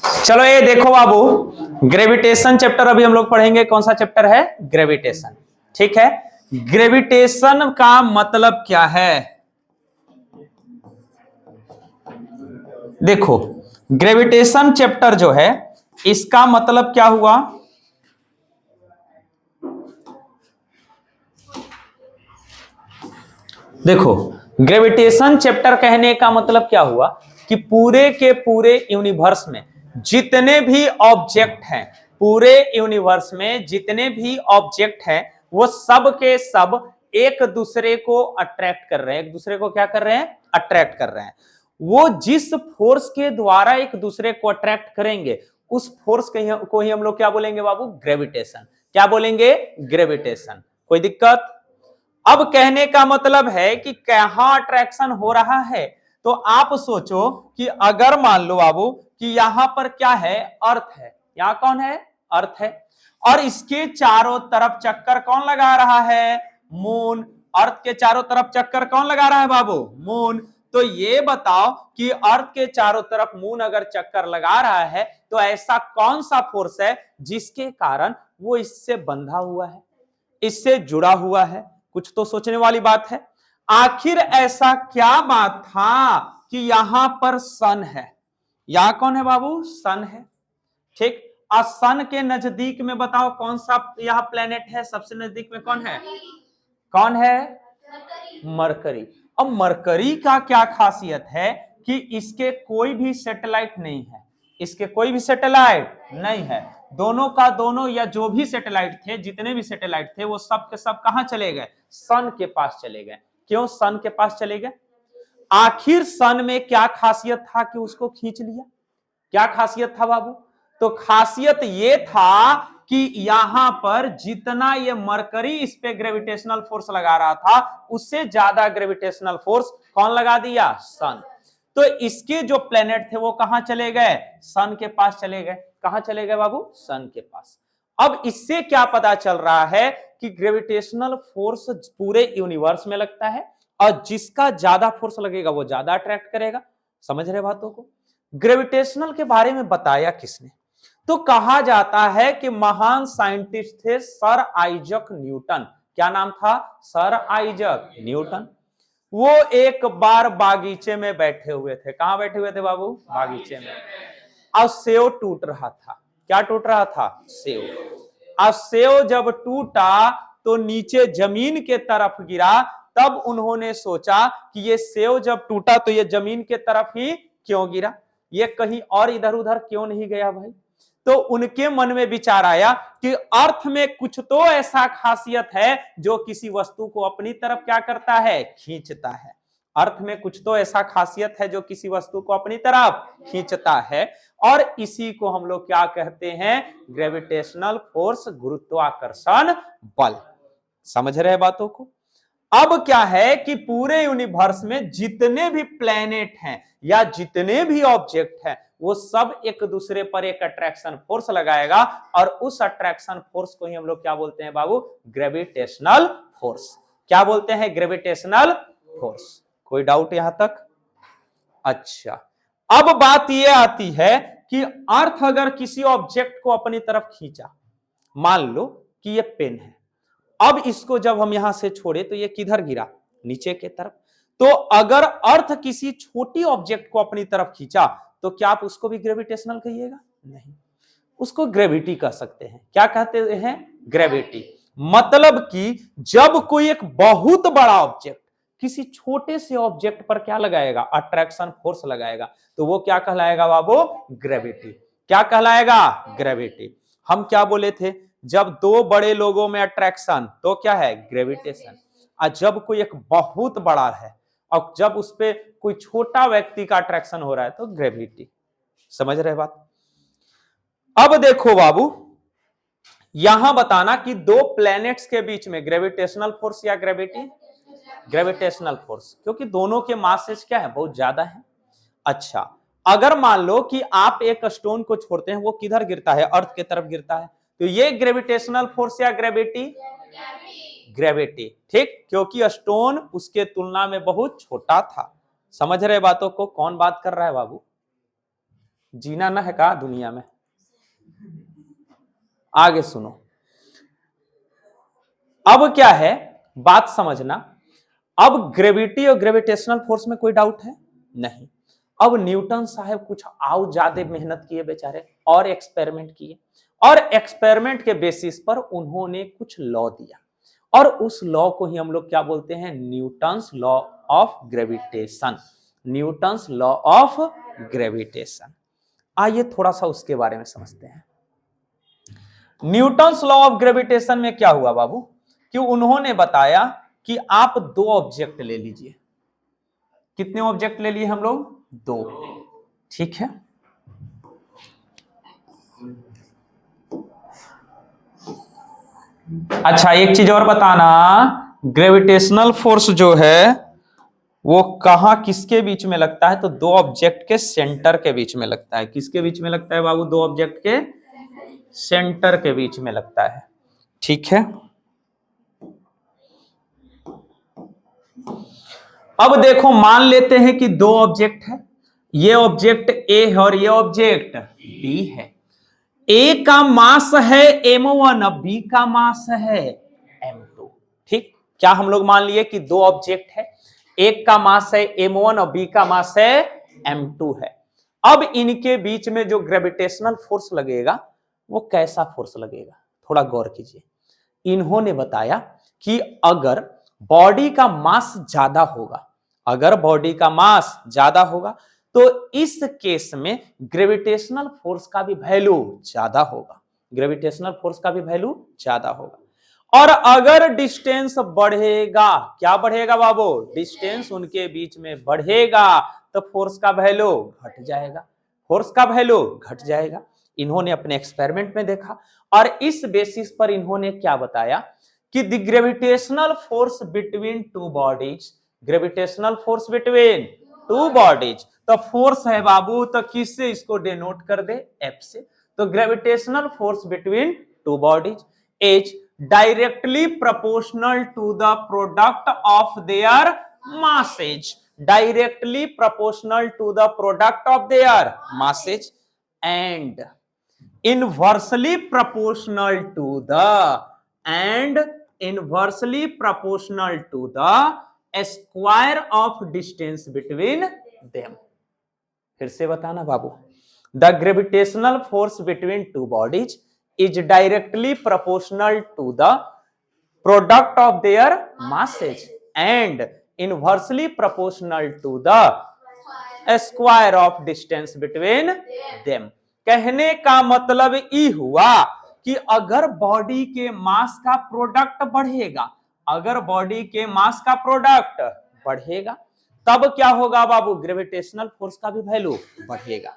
चलो ये देखो बाबू, ग्रेविटेशन चैप्टर अभी हम लोग पढ़ेंगे। कौन सा चैप्टर है? ग्रेविटेशन। ठीक है, ग्रेविटेशन का मतलब क्या है? देखो, ग्रेविटेशन चैप्टर जो है इसका मतलब क्या हुआ? देखो, ग्रेविटेशन चैप्टर कहने का मतलब क्या हुआ कि पूरे के पूरे यूनिवर्स में जितने भी ऑब्जेक्ट हैं, पूरे यूनिवर्स में जितने भी ऑब्जेक्ट हैं, वो सब के सब एक दूसरे को अट्रैक्ट कर रहे हैं। एक दूसरे को क्या कर रहे हैं? अट्रैक्ट कर रहे हैं। वो जिस फोर्स के द्वारा एक दूसरे को अट्रैक्ट करेंगे, उस फोर्स को ही हम लोग क्या बोलेंगे बाबू? ग्रेविटेशन। क्या बोलेंगे? ग्रेविटेशन। कोई दिक्कत? अब कहने का मतलब है कि कहां अट्रैक्शन हो रहा है। तो आप सोचो कि अगर मान लो बाबू कि यहां पर क्या है? अर्थ है। यहां कौन है? अर्थ है। और इसके चारों तरफ चक्कर कौन लगा रहा है? मून। अर्थ के चारों तरफ चक्कर कौन लगा रहा है बाबू? मून। तो ये बताओ कि अर्थ के चारों तरफ मून अगर चक्कर लगा रहा है तो ऐसा कौन सा फोर्स है जिसके कारण वो इससे बंधा हुआ है, इससे जुड़ा हुआ है? कुछ तो सोचने वाली बात है। आखिर ऐसा क्या बात था कि यहां पर सन है? यहां कौन है बाबू? सन है। ठीक। और सन के नजदीक में बताओ कौन सा यहां प्लेनेट है? सबसे नजदीक में कौन है? कौन है? मरकरी। अब मरकरी का क्या खासियत है कि इसके कोई भी सैटेलाइट नहीं है। इसके कोई भी सैटेलाइट नहीं है। दोनों का दोनों या जो भी सैटेलाइट थे, जितने भी सैटेलाइट थे, वो सब के सब कहां चले गए? सन के पास चले गए। क्यों सन के पास चले गए? आखिर सन में क्या खासियत था कि उसको खींच लिया? क्या खासियत था बाबू? तो खासियत यह था कि यहां पर जितना ये मरकरी इस पे ग्रेविटेशनल फोर्स लगा रहा था, उससे ज्यादा ग्रेविटेशनल फोर्स कौन लगा दिया? सन। तो इसके जो प्लेनेट थे वो कहां चले गए? सन के पास चले गए। कहां चले गए बाबू? सन के पास। अब इससे क्या पता चल रहा है कि ग्रेविटेशनल फोर्स पूरे यूनिवर्स में लगता है, और जिसका ज्यादा फोर्स लगेगा वो ज्यादा अट्रैक्ट करेगा। समझ रहे बातों को? ग्रेविटेशनल के बारे में बताया किसने? तो कहा जाता है कि महान साइंटिस्ट थे सर आइजक न्यूटन। क्या नाम था? Sir Isaac Newton. वो एक बार बागीचे में बैठे हुए थे। कहां बैठे हुए थे बाबू? बागीचे में। और सेव टूट रहा था। क्या टूट रहा था? सेव। और सेव जब टूटा तो नीचे जमीन के तरफ गिरा। तब उन्होंने सोचा कि ये सेव जब टूटा तो ये जमीन के तरफ ही क्यों गिरा, ये कहीं और इधर उधर क्यों नहीं गया भाई? तो उनके मन में विचार आया कि अर्थ में कुछ तो ऐसा खासियत है जो किसी वस्तु को अपनी तरफ क्या करता है? खींचता है। अर्थ में कुछ तो ऐसा खासियत है जो किसी वस्तु को अपनी तरफ खींचता है, और इसी को हम लोग क्या कहते हैं? ग्रेविटेशनल फोर्स, गुरुत्वाकर्षण बल। समझ रहे बातों को? अब क्या है कि पूरे यूनिवर्स में जितने भी प्लेनेट हैं या जितने भी ऑब्जेक्ट हैं, वो सब एक दूसरे पर एक अट्रैक्शन फोर्स लगाएगा, और उस अट्रैक्शन फोर्स को ही हम लोग क्या बोलते हैं बाबू? Gravitational force. क्या बोलते हैं? Gravitational force. कोई डाउट यहां तक? अच्छा, अब बात यह आती है कि अर्थ अगर किसी ऑब्जेक्ट को अपनी तरफ खींचा, मान लो कि यह पेन है, अब इसको जब हम यहां से छोड़े तो ये किधर गिरा? नीचे के तरफ। तो अगर अर्थ किसी छोटी ऑब्जेक्ट को अपनी तरफ खींचा तो क्या आप उसको भी ग्रेविटेशनल कहिएगा? नहीं, उसको ग्रेविटी कह सकते हैं। क्या कहते हैं? ग्रेविटी। मतलब कि जब कोई एक बहुत बड़ा ऑब्जेक्ट किसी छोटे से ऑब्जेक्ट पर क्या लगाएगा? अट्रैक्शन फोर्स लगाएगा, तो वो क्या कहलाएगा बाबू? ग्रेविटी। क्या कहलाएगा? ग्रेविटी। हम क्या बोले थे? जब दो बड़े लोगों में अट्रैक्शन तो क्या है? ग्रेविटेशन। और जब कोई एक बहुत बड़ा है और जब उस पर कोई छोटा व्यक्ति का अट्रैक्शन हो रहा है तो ग्रेविटी। समझ रहे बात? अब देखो बाबू, यहां बताना कि दो प्लैनेट्स के बीच में ग्रेविटेशनल फोर्स या ग्रेविटी? ग्रेविटेशनल फोर्स, क्योंकि दोनों के मासेस क्या है? बहुत ज्यादा है। अच्छा, अगर मान लो कि आप एक स्टोन को छोड़ते हैं, वो किधर गिरता है? अर्थ की तरफ गिरता है, तो ये ग्रेविटेशनल फोर्स या ग्रेविटी? ग्रेविटी। ठीक, क्योंकि स्टोन उसके तुलना में बहुत छोटा था। समझ रहे बातों को? कौन बात कर रहा है बाबू? जीना ना है का दुनिया में। आगे सुनो, अब क्या है बात समझना। अब ग्रेविटी और ग्रेविटेशनल फोर्स में कोई डाउट है नहीं। अब न्यूटन साहब कुछ और ज्यादा मेहनत किए बेचारे, और एक्सपेरिमेंट किए, और एक्सपेरिमेंट के बेसिस पर उन्होंने कुछ लॉ दिया, और उस लॉ को ही हम लोग क्या बोलते हैं, Newton's law of gravitation. Newton's law of gravitation. आइए थोड़ा सा उसके बारे में समझते हैं। न्यूटन्स लॉ ऑफ ग्रेविटेशन में क्या हुआ बाबू, कि उन्होंने बताया कि आप दो ऑब्जेक्ट ले लीजिए। कितने ऑब्जेक्ट ले लिए हम लोग, दो, ठीक है। अच्छा एक चीज और बताना, ग्रेविटेशनल फोर्स जो है वो कहां किसके बीच में लगता है, तो दो ऑब्जेक्ट के सेंटर के बीच में लगता है। किसके बीच में लगता है बाबू, दो ऑब्जेक्ट के सेंटर के बीच में लगता है, ठीक है। अब देखो मान लेते हैं कि दो ऑब्जेक्ट है, ये ऑब्जेक्ट ए है और ये ऑब्जेक्ट बी है। ए का मास है m1, बी का मास है m2, ठीक। क्या हम लोग मान लिए कि दो ऑब्जेक्ट है, एक का मास है m1 और बी का मास है m2 है। अब इनके बीच में जो ग्रेविटेशनल फोर्स लगेगा वो कैसा फोर्स लगेगा, थोड़ा गौर कीजिए। इन्होंने बताया कि अगर बॉडी का मास ज्यादा होगा, अगर बॉडी का मास ज्यादा होगा तो इस केस में ग्रेविटेशनल फोर्स का भी वैल्यू ज्यादा होगा, ग्रेविटेशनल फोर्स का भी वैल्यू ज्यादा होगा। और अगर डिस्टेंस बढ़ेगा, क्या बढ़ेगा बाबू, डिस्टेंस उनके बीच में बढ़ेगा तो फोर्स का वैल्यू घट जाएगा, फोर्स का वैल्यू घट जाएगा। इन्होंने अपने एक्सपेरिमेंट में देखा, और इस बेसिस पर इन्होंने क्या बताया कि the gravitational force between two bodies, gravitational force between two bodies, तो फोर्स है बाबू, तो किससे इसको डिनोट कर दे, एफ से। तो gravitational force between two bodies is directly proportional to the product of their masses, directly proportional to the product of their masses and inversely proportional to the square of distance between them। फिर से बताना बाबू, the gravitational force between two bodies is directly proportional to the product of their masses and inversely proportional to the square of distance between them। कहने का मतलब ये हुआ कि अगर बॉडी के मास का प्रोडक्ट बढ़ेगा, अगर बॉडी के मास का प्रोडक्ट बढ़ेगा तब क्या होगा बाबू, ग्रेविटेशनल फोर्स का भी वैल्यू बढ़ेगा।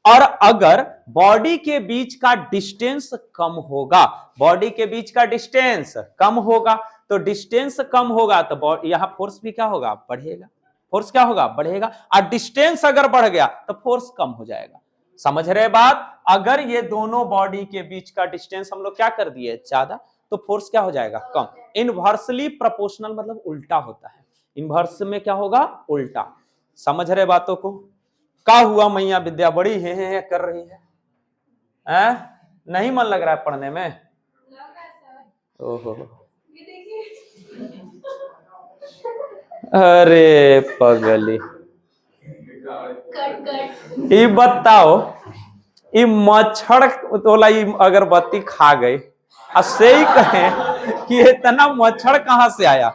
और अगर बॉडी के बीच का डिस्टेंस कम होगा, बॉडी के बीच का डिस्टेंस कम होगा, तो डिस्टेंस कम होगा तो यहां फोर्स भी क्या होगा, बढ़ेगा, फोर्स क्या होगा, बढ़ेगा। और डिस्टेंस अगर बढ़ गया तो फोर्स कम हो जाएगा। समझ रहे बात, अगर ये दोनों बॉडी के बीच का डिस्टेंस हम लोग क्या कर दिए, ज्यादा, तो फोर्स क्या हो जाएगा, कम। इनवर्सली प्रोपोर्शनल मतलब उल्टा होता है, इनवर्स में क्या होगा, उल्टा। समझ रहे बातों को। क्या हुआ मैया विद्या बड़ी है कर रही है? नहीं मन लग रहा है पढ़ने में? ओहो, अरे पगली, ये बताओ, ये मच्छर तोला अगरबत्ती खा गई, से ही कहे कि इतना मच्छर कहां से आया?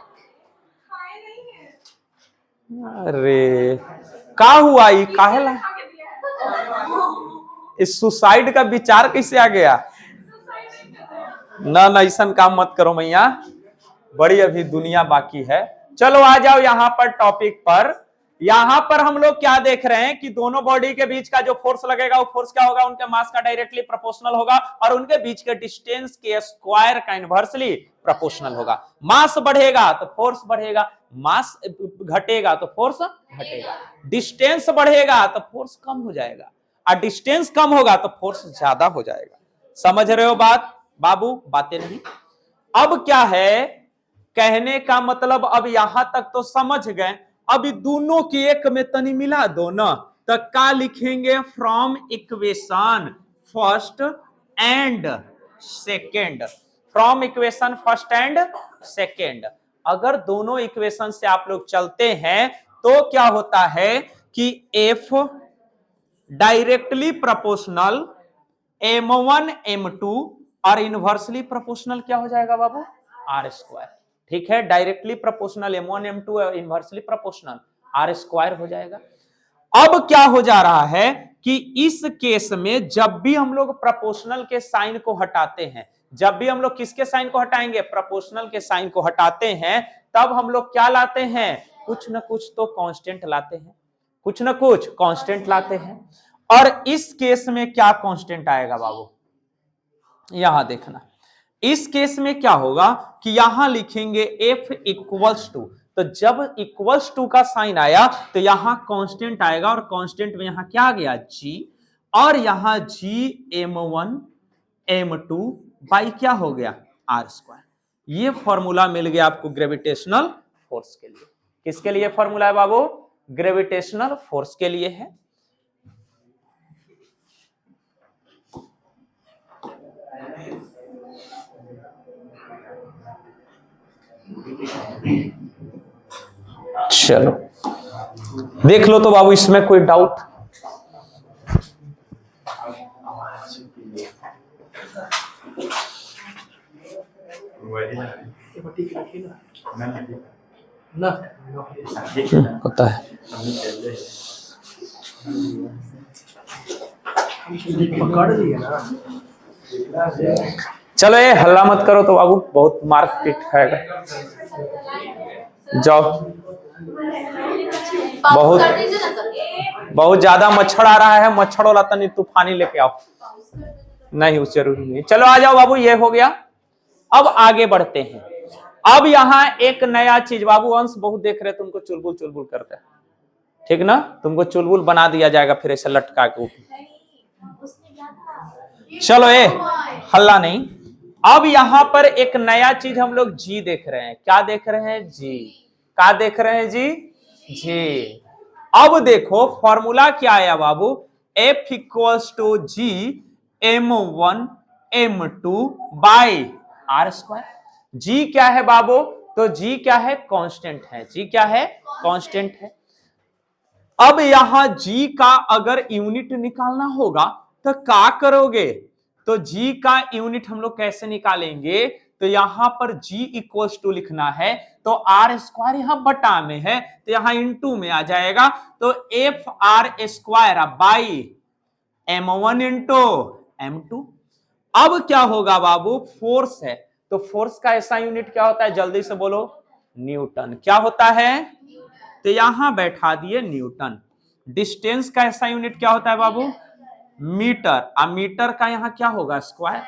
अरे का हुआ, ये काहेला, इस सुसाइड का विचार कैसे आ गया? ना ना ऐसा काम मत करो मैया, बड़ी अभी दुनिया बाकी है। चलो आ जाओ यहां पर टॉपिक पर। यहां पर हम लोग क्या देख रहे हैं कि दोनों बॉडी के बीच का जो फोर्स लगेगा वो फोर्स क्या होगा, उनके मास का डायरेक्टली प्रोपोर्शनल होगा, और उनके बीच के डिस्टेंस के स्क्वायर का इनवर्सली प्रोपोर्शनल होगा। मास बढ़ेगा तो फोर्स बढ़ेगा, मास घटेगा तो फोर्स घटेगा, डिस्टेंस बढ़ेगा तो फोर्स कम हो जाएगा, और डिस्टेंस कम होगा तो फोर्स ज्यादा हो जाएगा। समझ रहे हो बात बाबू, बातें नहीं। अब क्या है कहने का मतलब, अब यहां तक तो समझ गए, अभी दोनों की एक में तनी मिला दो ना, तो क्या लिखेंगे? From equation first and second, from equation first and second. अगर दोनों इक्वेशन से आप लोग चलते हैं तो क्या होता है कि F directly proportional m1 m2 और इनवर्सली प्रोपोर्शनल क्या हो जाएगा बाबू? Are square. ठीक है, डायरेक्टली प्रोपोर्शनल m1 m2 और इनवर्सली प्रोपोर्शनल आर स्क्वायर हो जाएगा। अब क्या हो जा रहा है कि इस केस में जब भी हम लोग प्रोपोर्शनल के साइन को हटाते हैं, जब भी हम लोग किसके साइन को हटाएंगे? प्रोपोर्शनल के साइन को हटाते हैं, तब हम लोग क्या लाते हैं? कुछ ना कुछ तो कांस्टेंट लाते हैं, कुछ ना कुछ कांस्टेंट लाते हैं। और इस केस में क्या कांस्टेंट आएगा बाबू? यहां देखना, इस केस में क्या होगा कि यहां लिखेंगे f इक्वल्स टू, तो जब इक्वल्स टू का साइन आया तो यहां कांस्टेंट आएगा, और कांस्टेंट में यहां क्या आ गया? g, और यहां g m1 m2 बाई क्या हो गया? R square. ये फॉर्मूला मिल गया आपको ग्रेविटेशनल फोर्स के लिए। किसके लिए फॉर्मूला है बाबू? ग्रेविटेशनल फोर्स के लिए है। चलो देख लो तो बाबू, इसमें कोई डाउट? होता है, पकड़ लिया ना। चलो ये हल्ला मत करो तो बाबू, बहुत मार्क पीट खाएगा। जाओ, बहुत ज्यादा मच्छर आ रहा है, मच्छर वाला तनी तूफानी लेके आओ। नहीं उस जरूरी नहीं, चलो आ जाओ बाबू, ये हो गया। अब आगे बढ़ते हैं। अब यहां एक नया चीज बाबू, अंश बहुत देख रहे तुमको चुलबुल चुलबुल करते हैं, ठीक ना? तुमको चुलबुल बना दिया जाएगा फिर ऐसे लटका के ऊपर। चलो ये हल्ला नहीं। अब यहां पर एक नया चीज हम लोग जी देख रहे हैं। क्या देख रहे हैं? जी। क्या देख रहे हैं जी? जी। अब देखो फॉर्मूला क्या आया बाबू? F equals to G m1 m2 by R square. G क्या है बाबू? तो जी क्या है? कांस्टेंट है। जी क्या है? कांस्टेंट है। अब यहां जी का अगर यूनिट निकालना होगा तो क्या करोगे? तो जी का यूनिट हम लोग कैसे निकालेंगे? तो यहां पर जी इक्वल्स टू लिखना है, तो आर स्क्वायर यहां बटा में है तो यहां इनटू में आ जाएगा, तो F R square by m1 into m2। अब क्या होगा बाबू? फोर्स है, तो फोर्स का ऐसा यूनिट क्या होता है? जल्दी से बोलो। न्यूटन। क्या होता है? तो यहां बैठा दिए न्यूटन। डिस्टेंस का ऐसा यूनिट क्या होता है बाबू? मीटर। अब मीटर का यहां क्या होगा? स्क्वायर।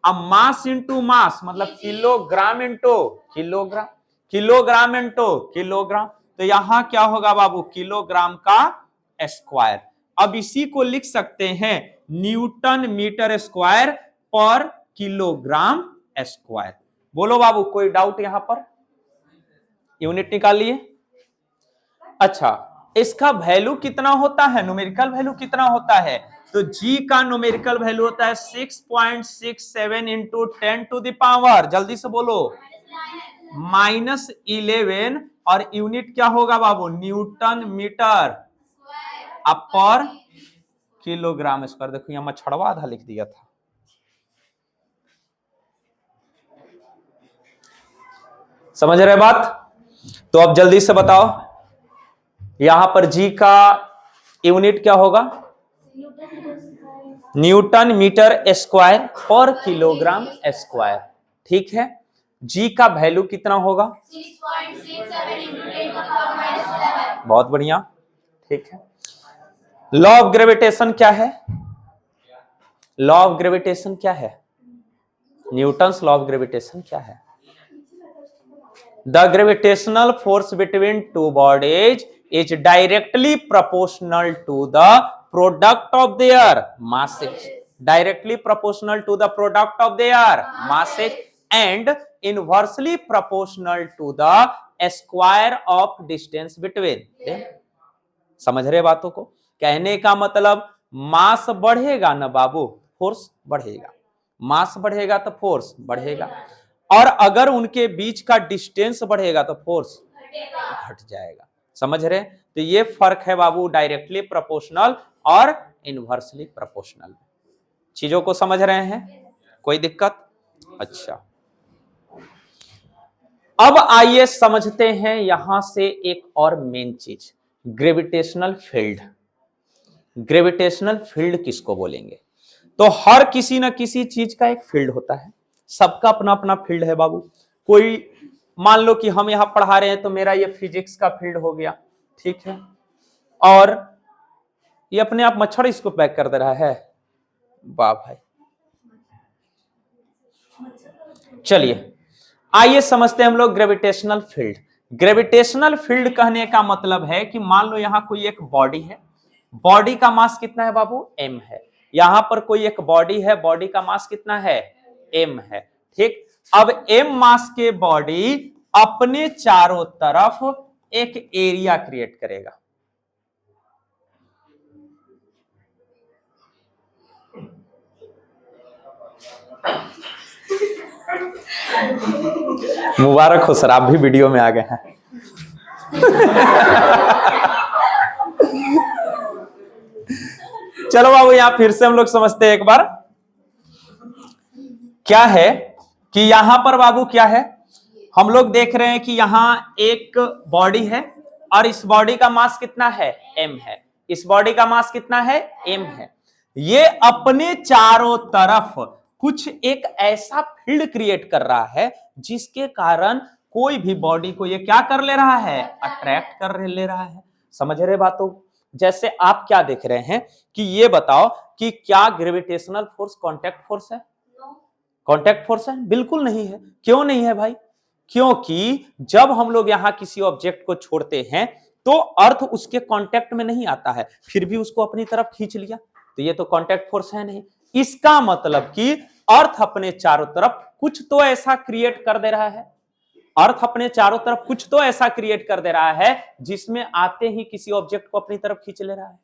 अब मास इंटू मास मतलब kilogram into kilogram, kilogram into kilogram, तो यहां क्या होगा बाबू? किलोग्राम का स्क्वायर। अब इसी को लिख सकते हैं न्यूटन मीटर स्क्वायर पर किलोग्राम स्क्वायर। बोलो बाबू, कोई डाउट यहां पर? यूनिट निकालिए। अच्छा, इसका वैल्यू कितना होता है? न्यूमेरिकल वैल्यू कितना होता है? तो जी का न्यूमेरिकल वैल्यू होता है 6.67 इंटू 10 टू द पावर, जल्दी से बोलो, -11, और यूनिट क्या होगा बाबू? न्यूटन मीटर अपर किलोग्राम स्क्वायर। देखो यहां मछड़वा आधा लिख दिया था। समझ रहे बात? तो अब जल्दी से बताओ, यहां पर जी का यूनिट क्या होगा? न्यूटन मीटर स्क्वायर पर किलोग्राम स्क्वायर। ठीक है, जी का वैल्यू कितना होगा? 6.67 बहुत बढ़िया। ठीक है, लॉ ऑफ ग्रेविटेशन क्या है? लॉ ऑफ ग्रेविटेशन क्या है? न्यूटन्स लॉ ऑफ ग्रेविटेशन क्या है? The gravitational force between two bodies is directly proportional to the product of their masses, directly proportional to the product of their masses and inversely proportional to the square of distance between them। समझ रहे बातों को? कहने का मतलब मास बढ़ेगा ना बाबू, force बढ़ेगा, मास बढ़ेगा तो फोर्स बढ़ेगा, और अगर उनके बीच का डिस्टेंस बढ़ेगा तो फोर्स घट जाएगा। समझ रहे? तो ये फर्क है बाबू डायरेक्टली प्रोपोर्शनल और इनवर्सली प्रोपोर्शनल। चीजों को समझ रहे हैं? कोई दिक्कत? अच्छा, अब आइए समझते हैं यहां से एक और मेन चीज, ग्रेविटेशनल फील्ड। ग्रेविटेशनल फील्ड किसको बोलेंगे? तो हर किसी ना किसी चीज का एक फील्ड होता है, सबका अपना अपना फील्ड है बाबू। कोई मान लो कि हम यहां पढ़ा रहे हैं तो मेरा ये फिजिक्स का फील्ड हो गया, ठीक है, और ये अपने आप मच्छर इसको पैक कर दे रहा है, वाह भाई। चलिए आइए समझते हैं हम लोग ग्रेविटेशनल फील्ड। ग्रेविटेशनल फील्ड कहने का मतलब है कि मान लो यहां कोई एक बॉडी है, बॉडी का मास कितना है बाबू? m है। यहां पर कोई एक बॉडी है, बॉडी का मास कितना है? m है, ठीक। अब m मास के बॉडी अपने चारों तरफ एक एरिया क्रिएट करेगा। मुबारक हो सर, आप भी वीडियो में आ गए हैं। चलो बाबू यहां फिर से हम लोग समझते हैं एक बार। क्या है कि यहां पर बाबू क्या है, हम लोग देख रहे हैं कि यहां एक बॉडी है और इस बॉडी का मास कितना है? m है। इस बॉडी का मास कितना है? m है। ये अपने चारों तरफ कुछ एक ऐसा फील्ड क्रिएट कर रहा है जिसके कारण कोई भी बॉडी को ये क्या कर ले रहा है? अट्रैक्ट कर ले रहा है। समझ रहे बातों? जैसे आप क्या देख रहे हैं कि ये बताओ कि क्या ग्रेविटेशनल फोर्स कांटेक्ट फोर्स है? कांटेक्ट फोर्स है? बिल्कुल नहीं है। क्यों नहीं है भाई? क्योंकि जब हम लोग यहां किसी ऑब्जेक्ट को छोड़ते हैं तो अर्थ उसके कांटेक्ट में नहीं आता है, फिर भी उसको अपनी तरफ खींच लिया, तो ये तो कांटेक्ट फोर्स है नहीं। इसका मतलब कि अर्थ अपने चारों तरफ कुछ तो ऐसा क्रिएट कर दे रहा है, अर्थ अपने चारों तरफ कुछ तो ऐसा क्रिएट कर दे रहा है जिसमें आते ही किसी ऑब्जेक्ट को अपनी तरफ खींच ले रहा है।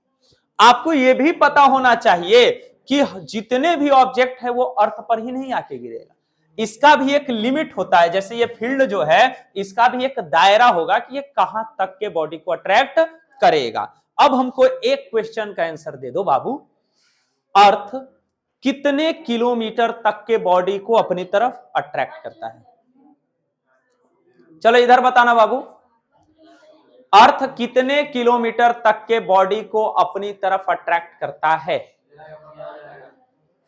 आपको यह भी पता होना चाहिए कि जितने भी ऑब्जेक्ट है वो अर्थ पर ही नहीं आके गिरेगा, इसका भी एक लिमिट होता है। जैसे ये फील्ड जो है इसका भी एक दायरा होगा कि ये कहां तक के बॉडी को अट्रैक्ट करेगा। अब हमको एक क्वेश्चन का आंसर दे दो बाबू, अर्थ कितने किलोमीटर तक के बॉडी को अपनी तरफ अट्रैक्ट करता है? चलो इधर बताना बाबू, अर्थ कितने किलोमीटर तक के बॉडी को अपनी तरफ अट्रैक्ट करता है?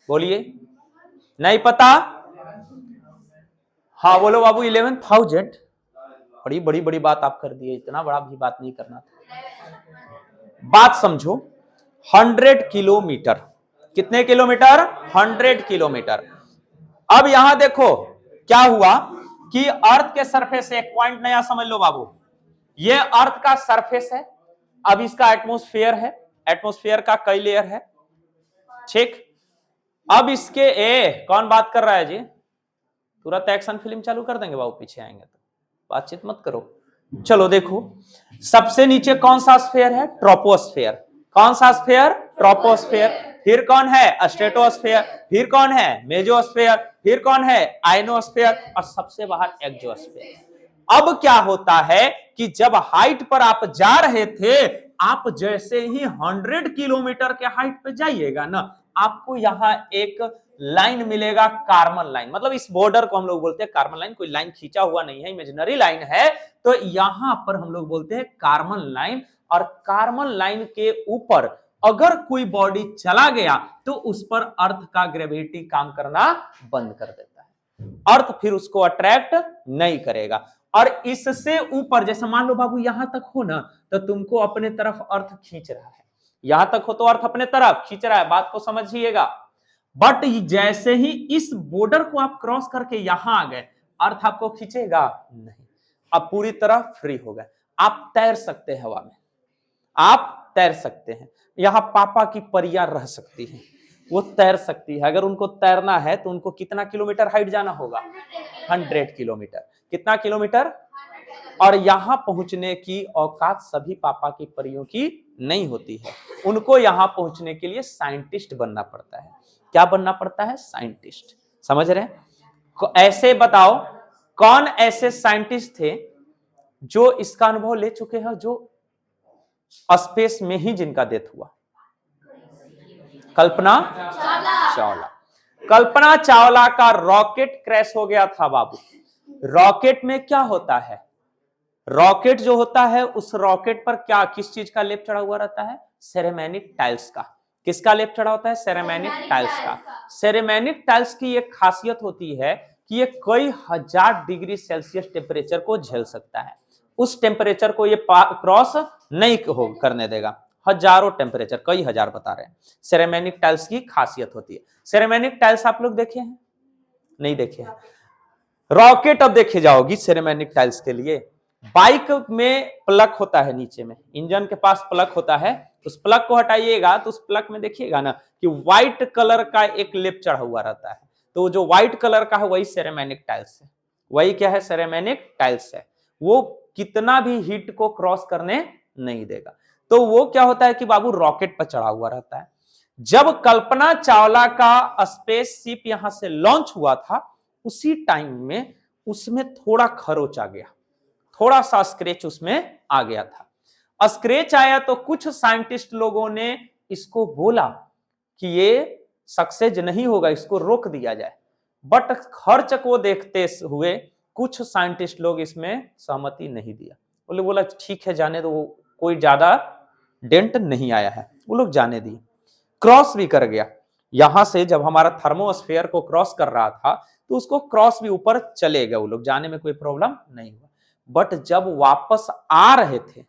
बोलिए, नहीं पता? हाँ बोलो बाबू। 11,000। बड़ी बड़ी बड़ी बात आप कर दिए, इतना बड़ा भी बात नहीं करना था। बात समझो, 100 किलोमीटर। कितने किलोमीटर? 100 किलोमीटर। अब यहां देखो क्या हुआ कि अर्थ के सरफेस से एक पॉइंट नया समझ लो बाबू, ये अर्थ का सरफेस है, अब इसका एटमॉस्फेयर है, एटमॉस्फेयर का कई लेयर है, ठीक। अब इसके कौन बात कर रहा है जी? तुरंत एक्शन फिल्म चालू कर देंगे बाबू, पीछे आएंगे तो बातचीत मत करो। चलो देखो, सबसे नीचे कौन सा स्फीयर है? ट्रोपोस्फीयर। कौन सा स्फीयर? ट्रोपोस्फीयर। फिर कौन है? स्ट्रेटोस्फीयर। फिर कौन है? मेजोस्फीयर। फिर कौन है? आयनोस्फीयर। और सबसे बाहर एक्सोस्फीयर। अब क्या होता है कि जब हाइट पर आप जा रहे थे, आप जैसे ही 100 किलोमीटर के हाइट पे जाइएगा ना, आपको यहां एक लाइन मिलेगा, कार्बन लाइन। मतलब इस बॉर्डर को हम लोग बोलते हैं कार्बन लाइन, कोई लाइन खींचा हुआ नहीं है, इमेजिनरी लाइन है, तो यहां पर हम लोग बोलते हैं कार्बन लाइन। और कार्बन लाइन के ऊपर अगर कोई बॉडी चला गया तो उस पर अर्थ का ग्रेविटी काम करना बंद कर देता है, अर्थ फिर उसको अट्रैक्ट नहीं करेगा। और इससे ऊपर जैसे मान लो बाबू यहां तक हो ना, तो तुमको अपने तरफ अर्थ खींच रहा है, यहां तक हो तो अर्थ अपने तरफ खींच रहा है, बात को समझिएगा। बट जैसे ही इस बॉर्डर को आप क्रॉस करके यहां आ गए, अर्थ आपको खींचेगा नहीं, अब पूरी तरह फ्री हो गए, आप तैर सकते हैं हवा में, आप तैर सकते हैं। यहां पापा की परियां रह सकती हैं, वो तैर सकती है। अगर उनको तैरना है तो उनको कितना किलोमीटर हाइट जाना होगा? 100 किलोमीटर। कितना किलोमीटर? और यहां पहुंचने की औकात सभी पापा की परियों की नहीं होती है। उनको यहां पहुंचने के लिए साइंटिस्ट बनना पड़ता है। क्या बनना पड़ता है? साइंटिस्ट। समझ रहे हैं? ऐसे बताओ कौन ऐसे साइंटिस्ट थे जो इसका अनुभव ले चुके हैं, जो स्पेस में ही जिनका डेथ हुआ? कल्पना चावला। कल्पना चावला का रॉकेट क्रैश हो गया था बाबू। रॉकेट में क्या होता है? रॉकेट जो होता है, उस रॉकेट पर क्या, किस चीज का लेप चढ़ा हुआ रहता है? सेरेमिक टाइल्स का। किसका लेप चढ़ा होता है? सेरेमिक टाइल्स का। सेरेमिक टाइल्स की एक खासियत होती है कि ये कई हजार डिग्री सेल्सियस टेम्परेचर को झेल सकता है। उस टेम्परेचर को ये क्रॉस नहीं करने देगा। हजारों टेम्परेचर, कई हजार बता रहे हैं, सेरेमिक टाइल्स की खासियत होती है। सेरेमिक टाइल्स आप लोग देखे हैं? नहीं देखे हैं? रॉकेट अब देखे जाओगी सेरेमिक टाइल्स के लिए। बाइक में प्लग होता है नीचे में, इंजन के पास प्लग होता है। उस प्लग को हटाइएगा तो उस प्लग में देखिएगा ना कि व्हाइट कलर का एक लेप चढ़ा हुआ रहता है। तो जो व्हाइट कलर का है वही सेरेमिक टाइल्स है। वही क्या है? सेरेमिक टाइल्स है। वो कितना भी हीट को क्रॉस करने नहीं देगा। तो वो क्या होता है कि बाबू रॉकेट पर चढ़ा हुआ रहता है। जब कल्पना चावला का स्पेस शिप यहां से लॉन्च हुआ था, उसी टाइम में उसमें थोड़ा खरोच आ गया, थोड़ा सा स्क्रैच उसमें आ गया था। स्क्रैच आया तो कुछ साइंटिस्ट लोगों ने इसको बोला कि ये सक्सेस नहीं होगा, इसको रोक दिया जाए। बट खर्च को देखते हुए कुछ साइंटिस्ट लोग इसमें सहमति नहीं दिया। बोला ठीक है जाने दो, कोई ज्यादा डेंट नहीं आया है, वो लोग जाने दिए। क्रॉस भी कर गया। यहां से जब हमारा थर्मोस्फेयर को क्रॉस कर रहा था तो उसको क्रॉस भी ऊपर चले गए वो लोग, जाने में कोई प्रॉब्लम नहीं हुआ। बट जब वापस आ रहे थे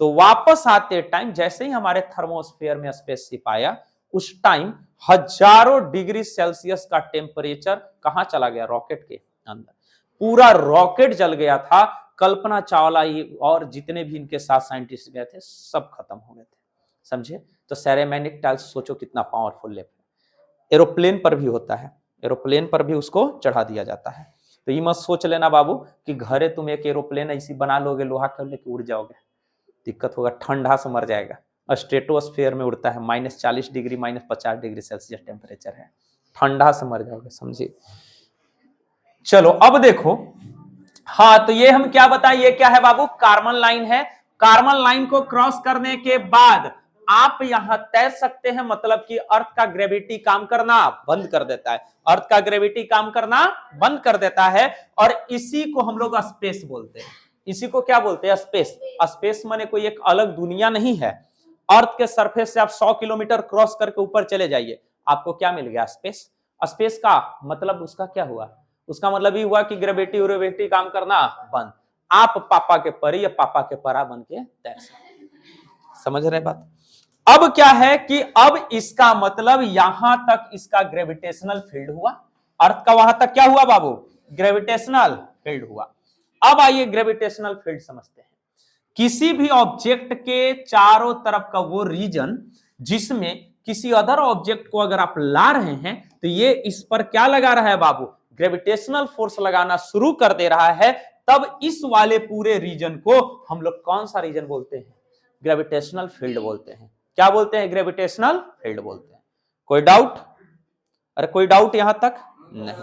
तो वापस आते टाइम जैसे ही हमारे थर्मोस्फेयर में स्पेसशिप आया, उस टाइम हजारों डिग्री सेल्सियस का टेम्परेचर कहां चला गया? रॉकेट के अंदर। पूरा रॉकेट जल गया था। कल्पना चावला और जितने भी इनके साथ साइंटिस्ट गए थे सब खत्म हो गए थे। समझे? तो सेरेमिक टाइल्स सोचो कितना पावरफुल लेप है। एरोप्लेन पर भी होता है, एरोप्लेन पर भी उसको चढ़ा दिया जाता है। तो ये मत सोच लेना बाबू कि घरे तुम एक एरोप्लेन ऐसी बना लोगे लोहा कर लेके उड़ जाओगे, दिक्कत होगा, ठंडा से मर जाएगा। स्ट्रेटोस्फेयर में उड़ता है, -40 डिग्री -50 डिग्री सेल्सियस टेम्परेचर है, ठंडा से मर जाओगे। समझे? चलो अब देखो, हाँ तो ये हम क्या बताएं, ये क्या है बाबू? कार्बन लाइन है। कार्बन लाइन को क्रॉस करने के बाद आप यहां तैर सकते हैं, मतलब कि अर्थ का ग्रेविटी काम करना बंद कर देता है। अर्थ का ग्रेविटी काम करना बंद कर देता है और इसी को हम लोग स्पेस बोलते हैं। इसी को क्या बोलते हैं? स्पेस। स्पेस माने कोई एक अलग दुनिया नहीं है। अर्थ के सरफेस से आप 100 किलोमीटर क्रॉस करके ऊपर चले जाइए, आपको क्या मिल गया? स्पेस। स्पेस का मतलब उसका क्या हुआ? उसका मतलब ये हुआ कि ग्रेविटी काम करना बंद। आप पापा के परी या पापा के परा बन के तैर सकते। समझ रहे बात? अब क्या है कि अब इसका मतलब यहां तक इसका ग्रेविटेशनल फील्ड हुआ। अर्थ का वहां तक क्या हुआ बाबू? ग्रेविटेशनल फील्ड हुआ। अब आइए ग्रेविटेशनल फील्ड समझते हैं। किसी भी ऑब्जेक्ट के चारों तरफ का वो रीजन जिसमें किसी अदर ऑब्जेक्ट को अगर आप ला रहे हैं तो ये इस पर क्या लगा रहा है बाबू? ग्रेविटेशनल फोर्स लगाना शुरू कर दे रहा है। तब इस वाले पूरे रीजन को हम लोग कौन सा रीजन बोलते हैं? ग्रेविटेशनल फील्ड बोलते हैं। क्या बोलते हैं? ग्रेविटेशनल फील्ड बोलते हैं। कोई डाउट? अरे कोई डाउट यहां तक? नहीं।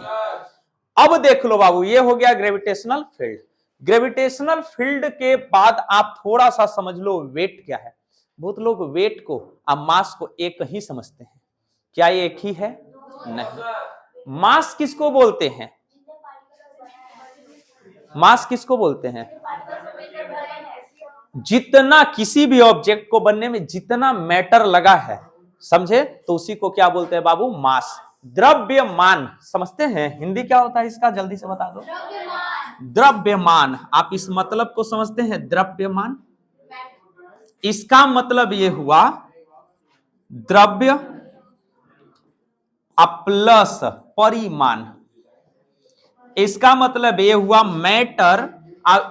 अब देख लो बाबू, ये हो गया ग्रेविटेशनल फील्ड। ग्रेविटेशनल फील्ड के बाद आप थोड़ा सा समझ लो वेट क्या है। बहुत लोग वेट को और मास को एक ही समझते हैं। क्या ये एक ही है? नहीं। मास किसको बोलते हैं? मास किसको बोलते हैं? जितना किसी भी ऑब्जेक्ट को बनने में जितना मैटर लगा है, समझे, तो उसी को क्या बोलते हैं बाबू? मास। द्रव्यमान समझते हैं? हिंदी क्या होता है इसका? जल्दी से बता दो। द्रव्यमान। आप इस मतलब को समझते हैं? द्रव्यमान इसका मतलब ये हुआ द्रव्य प्लस परिमाण। इसका मतलब ये हुआ matter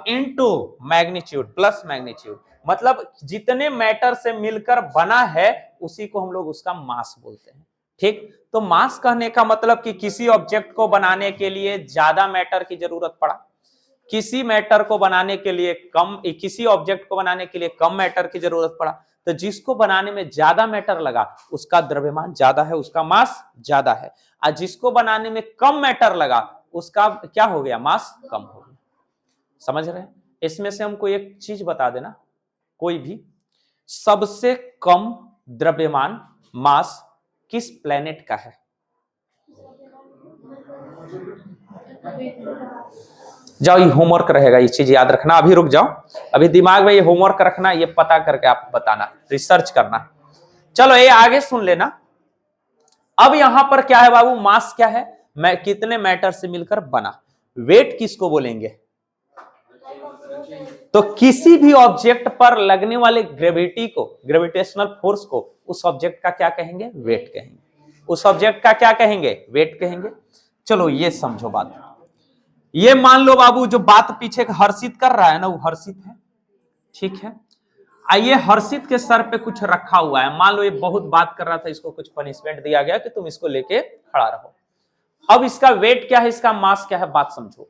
into magnitude plus magnitude. मतलब जितने मैटर से मिलकर बना है उसी को हम लोग उसका मास बोलते हैं। ठीक? तो मास कहने का मतलब कि किसी ऑब्जेक्ट को बनाने के लिए ज्यादा मैटर की जरूरत पड़ा, किसी मैटर को बनाने के लिए किसी ऑब्जेक्ट को बनाने के लिए कम मैटर की जरूरत पड़ा, तो जिसको बनाने में ज्यादा मैटर लगा उसका द्रव्यमान ज्यादा है, उसका मास ज्यादा है, और जिसको बनाने में कम मैटर लगा उसका क्या हो गया, मास कम हो गया। समझ रहे हैं? इसमें से हमको एक चीज बता देना, कोई भी सबसे कम द्रव्यमान मास किस प्लेनेट का है? जाओ, ये होमवर्क रहेगा, ये चीज याद रखना। अभी रुक जाओ, अभी दिमाग में ये होमवर्क रखना, ये पता करके आप बताना, रिसर्च करना। चलो ये आगे सुन लेना। अब यहां पर क्या है बाबू, मास क्या है, कितने मैटर से मिलकर बना। वेट किसको बोलेंगे? तो किसी भी ऑब्जेक्ट पर लगने वाले ग्रेविटी को, ग्रेविटेशनल फोर्स को, उस ऑब्जेक्ट का क्या कहेंगे, वेट कहेंगे। उस ऑब्जेक्ट का क्या कहेंगे, वेट कहेंगे। चलो ये समझो बात। ये मान लो बाबू जो बात पीछे हर्षित कर रहा है ना, वो हर्षित है, ठीक है। आइए हर्षित के सर पे कुछ रखा हुआ है, मान लो ये बहुत बात कर रहा था, इसको कुछ पनिशमेंट दिया गया कि तुम इसको लेके खड़ा रहो। अब इसका वेट क्या है, इसका मास क्या है, बात समझो।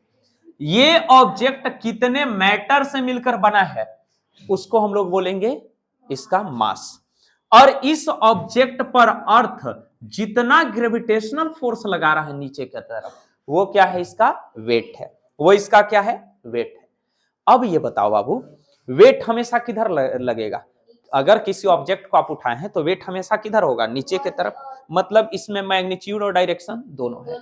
ये ऑब्जेक्ट कितने मैटर से मिलकर बना है उसको हम लोग बोलेंगे इसका मास। और इस ऑब्जेक्ट पर अर्थ जितना ग्रेविटेशनल फोर्स लगा रहा है नीचे की तरफ, वो क्या है, इसका वेट है। वो इसका क्या है, वेट है। अब ये बताओ बाबू, वेट हमेशा किधर लगेगा? अगर किसी ऑब्जेक्ट को आप उठाए हैं तो वेट हमेशा किधर होगा, नीचे की तरफ। मतलब इसमें मैग्नीट्यूड और डायरेक्शन दोनों है।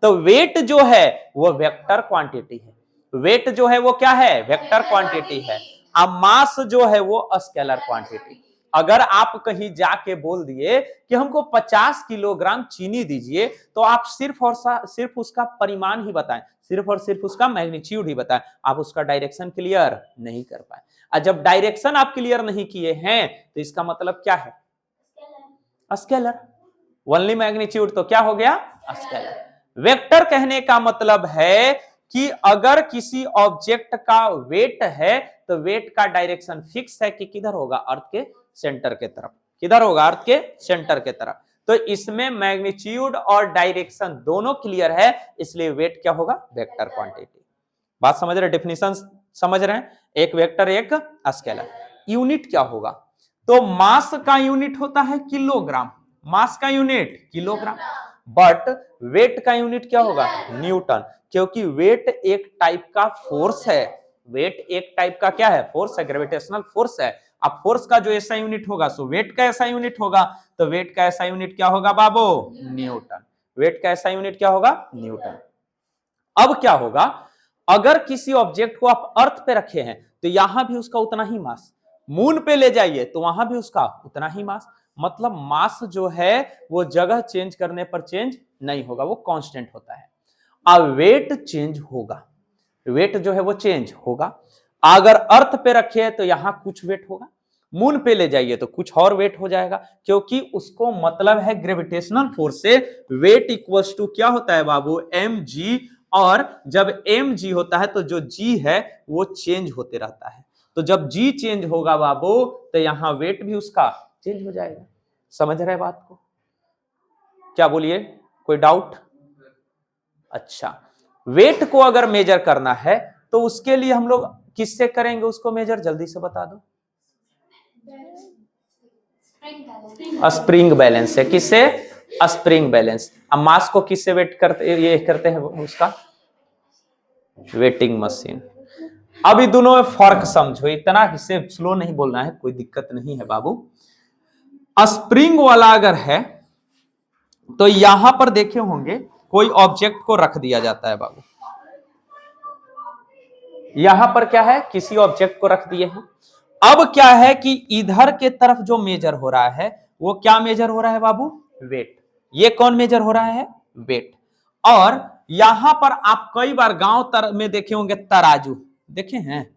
तो वेट जो है वो वेक्टर क्वांटिटी है। वेट जो है वो क्या है, वेक्टर क्वांटिटी है। अब मास जो है वो स्केलर क्वांटिटी। अगर आप कहीं जाके बोल दिए कि हमको 50 किलोग्राम चीनी दीजिए, तो आप सिर्फ और सिर्फ उसका परिमाण ही बताएं, सिर्फ और सिर्फ उसका मैग्नीट्यूड ही बताएं, आप उसका डायरेक्शन क्लियर नहीं कर पाए। और जब डायरेक्शन आप क्लियर नहीं किए हैं तो इसका मतलब क्या है, स्केलर। ओनली मैग्नीट्यूड तो क्या हो गया, स्केलर। वेक्टर कहने का मतलब है कि अगर किसी ऑब्जेक्ट का वेट है तो वेट का डायरेक्शन फिक्स है कि किधर होगा, अर्थ के सेंटर के तरफ। किधर होगा, अर्थ के सेंटर के तरफ। तो इसमें मैग्नीट्यूड और डायरेक्शन दोनों क्लियर है, इसलिए वेट क्या होगा, वेक्टर क्वांटिटी। बात समझ रहे, डेफिनेशन समझ रहे हैं, एक वेक्टर एक स्केलर। यूनिट क्या होगा, तो मास का यूनिट होता है किलोग्राम, मास का यूनिट किलोग्राम, बट वेट का यूनिट क्या होगा, न्यूटन, क्योंकि वेट एक टाइप का फोर्स है। वेट एक टाइप का क्या है, फोर्स है, ग्रेविटेशनल फोर्स है। अब फोर्स का जो ऐसा यूनिट होगा सो वेट का ऐसा यूनिट होगा, तो वेट का ऐसा यूनिट क्या होगा बाबू, न्यूटन। वेट का ऐसा यूनिट क्या होगा, न्यूटन। अब क्या होगा, अगर किसी ऑब्जेक्ट को आप अर्थ पे रखे हैं तो यहां भी उसका उतना ही मास, मून पे ले जाइए तो वहां भी उसका उतना ही मास। मतलब मास जो है वो जगह चेंज करने पर चेंज नहीं होगा, वो कांस्टेंट होता है। अब वेट चेंज होगा, वेट जो है वो चेंज होगा। अगर अर्थ पे रखे तो यहां कुछ वेट होगा, मून पे ले जाइए तो कुछ और वेट हो जाएगा, क्योंकि उसको मतलब है ग्रेविटेशनल फोर्स से वेट इक्वल्स टू क्या होता है बाबू, mg। और जब mg होता है तो जो g है वो चेंज होते रहता है। तो जब g चेंज होगा बाबू तो यहां वेट भी उसका चेंज हो जाएगा। समझ रहे बात को, क्या बोलिए, कोई डाउट? अच्छा, वेट को अगर मेजर करना है तो उसके लिए हम लोग किससे करेंगे उसको मेजर, जल्दी से बता दो। स्प्रिंग बैलेंस है, किससे, स्प्रिंग बैलेंस। अब मास को किससे वेट करते, ये करते हैं उसका, वेटिंग मशीन। अभी दोनों में फर्क समझो, इतना इससे स्लो नहीं बोलना है, कोई दिक्कत नहीं है बाबू। स्प्रिंग वाला अगर है तो यहां पर देखे होंगे कोई ऑब्जेक्ट को रख दिया जाता है बाबू, यहां पर क्या है, किसी ऑब्जेक्ट को रख दिए हैं। अब क्या है कि इधर के तरफ जो मेजर हो रहा है वो क्या मेजर हो रहा है बाबू, वेट। ये कौन मेजर हो रहा है, वेट। और यहां पर आप कई बार गांव में देखे होंगे तराजू, देखे हैं,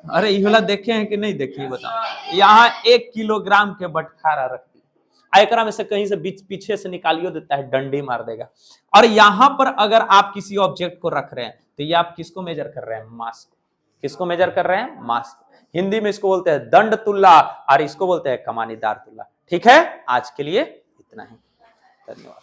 अरे ये वाला देखे हैं कि नहीं देखे, बताओ। यहाँ 1 किलोग्राम के बटखारा रख दिया, एकरा में से कहीं से बीच पीछे से निकालियो देता है, डंडी मार देगा। और यहां पर अगर आप किसी ऑब्जेक्ट को रख रहे हैं तो ये आप किसको मेजर कर रहे हैं, मास को। किसको मेजर कर रहे हैं, मास को। हिंदी में इसको बोलते हैं दंड तुल्ला और इसको बोलते हैं कमानीदार तुल्ला। ठीक है, आज के लिए इतना ही, धन्यवाद।